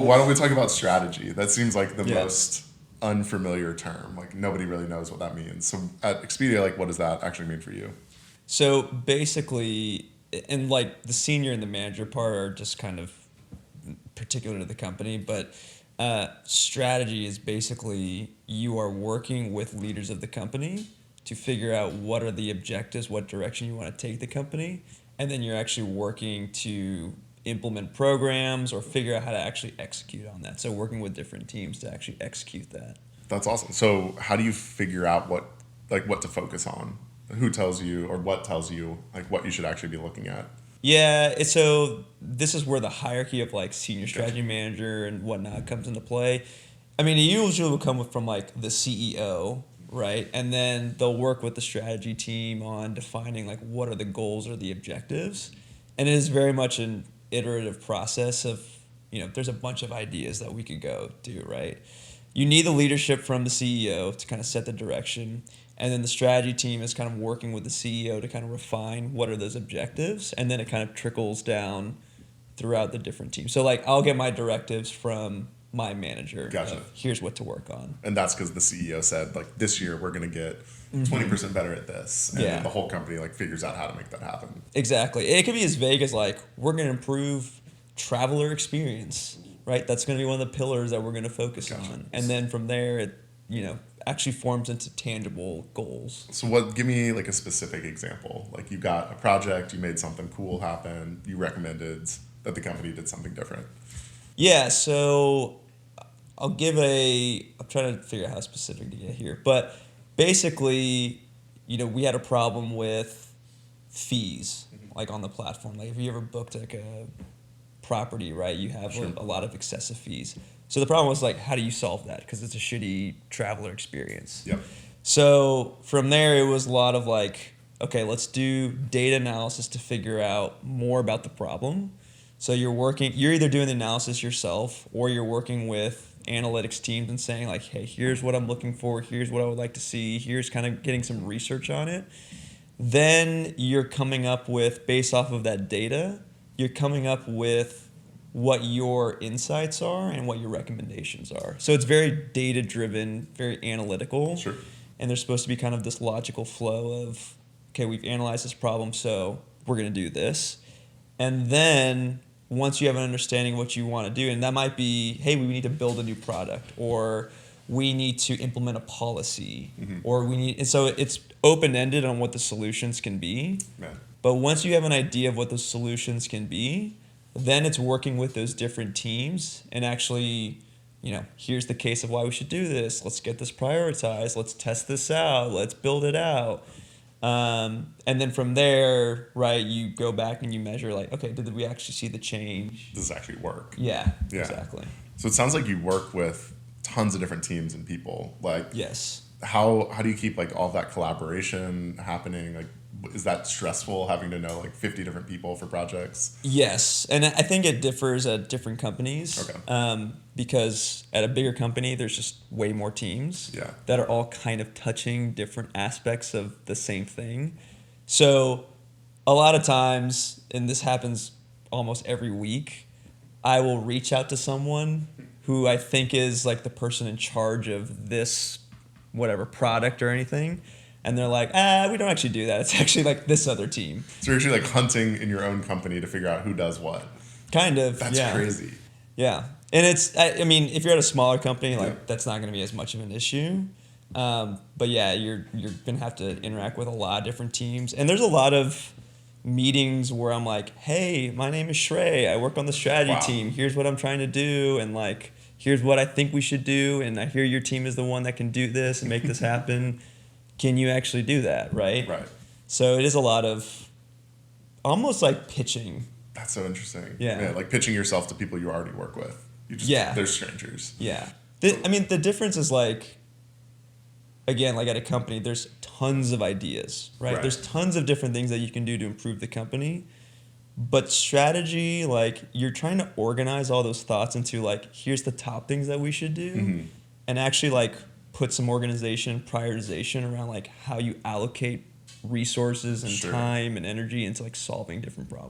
Why don't we talk about strategy? That seems like the most unfamiliar term. Like nobody really knows what that means. So at Expedia, like what does that actually mean for you? So basically, and like the senior and the manager part are just kind of particular to the company, but strategy is basically you are working with leaders of the company to figure out what are the objectives, what direction you want to take the company, and then you're actually working to implement programs or figure out how to actually execute on that. So working with different teams to actually execute that. That's awesome. So how do you figure out what to focus on? Who tells you or what tells you like what you should actually be looking at? Yeah, so this is where the hierarchy of like senior strategy manager and whatnot comes into play. I mean, it usually will come from like the CEO, right? And then they'll work with the strategy team on defining like what are the goals or the objectives. And it is very much an iterative process of, there's a bunch of ideas that we could go do, right? You need the leadership from the CEO to kind of set the direction. And then the strategy team is kind of working with the CEO to kind of refine what are those objectives. And then it kind of trickles down throughout the different teams. So like I'll get my directives from my manager. Gotcha. Here's what to work on. And that's because the CEO said like this year we're going to get 20% better at this. And then the whole company like figures out how to make that happen. Exactly. It could be as vague as like we're going to improve traveler experience, right? That's going to be one of the pillars that we're going to focus on. And then from there, it, actually forms into tangible goals. So give me like a specific example. Like you got a project, you made something cool happen, you recommended that the company did something different. Yeah, so I'm trying to figure out how specific to get here. But basically, we had a problem with fees, like on the platform. Like if you ever booked like a property, right, you have a lot of excessive fees. So the problem was like, how do you solve that? Because it's a shitty traveler experience. Yep. So from there, it was a lot of like, okay, let's do data analysis to figure out more about the problem. So you're either doing the analysis yourself or you're working with analytics teams and saying like, hey, here's what I'm looking for. Here's what I would like to see. Here's kind of getting some research on it. Then you're coming up with, based off of that data, you're coming up with what your insights are and what your recommendations are. So it's very data-driven, very analytical. Sure. And there's supposed to be kind of this logical flow of, okay, we've analyzed this problem, so we're going to do this. And then once you have an understanding of what you want to do, and that might be, hey, we need to build a new product, or we need to implement a policy, and so it's open-ended on what the solutions can be. Man. But once you have an idea of what the solutions can be, then it's working with those different teams and actually, here's the case of why we should do this. Let's get this prioritized. Let's test this out. Let's build it out. And then from there, right, you go back and you measure like, okay, did we actually see the change? Does this actually work? Yeah, exactly. So it sounds like you work with tons of different teams and people. Like, yes. How do you keep like all that collaboration happening? Like, is that stressful having to know like 50 different people for projects? Yes, and I think it differs at different companies. Okay. Because at a bigger company, there's just way more teams that are all kind of touching different aspects of the same thing. So a lot of times, and this happens almost every week, I will reach out to someone who I think is like the person in charge of this whatever product or anything. And they're like, we don't actually do that. It's actually like this other team. So you're actually like hunting in your own company to figure out who does what. Kind of. That's crazy. Yeah. And I mean, if you're at a smaller company, like that's not going to be as much of an issue. But yeah, you're going to have to interact with a lot of different teams. And there's a lot of meetings where I'm like, hey, my name is Shrey. I work on the strategy team. Here's what I'm trying to do. And like, here's what I think we should do. And I hear your team is the one that can do this and make this happen. Can you actually do that, right? Right. So it is a lot of almost like pitching. That's so interesting. Yeah. Like pitching yourself to people you already work with. They're strangers. Yeah. I mean, the difference is like, again, like at a company, there's tons of ideas, right? There's tons of different things that you can do to improve the company. But strategy, like you're trying to organize all those thoughts into like, here's the top things that we should do. And actually like put some organization, prioritization around like how you allocate resources and time and energy into like solving different problems.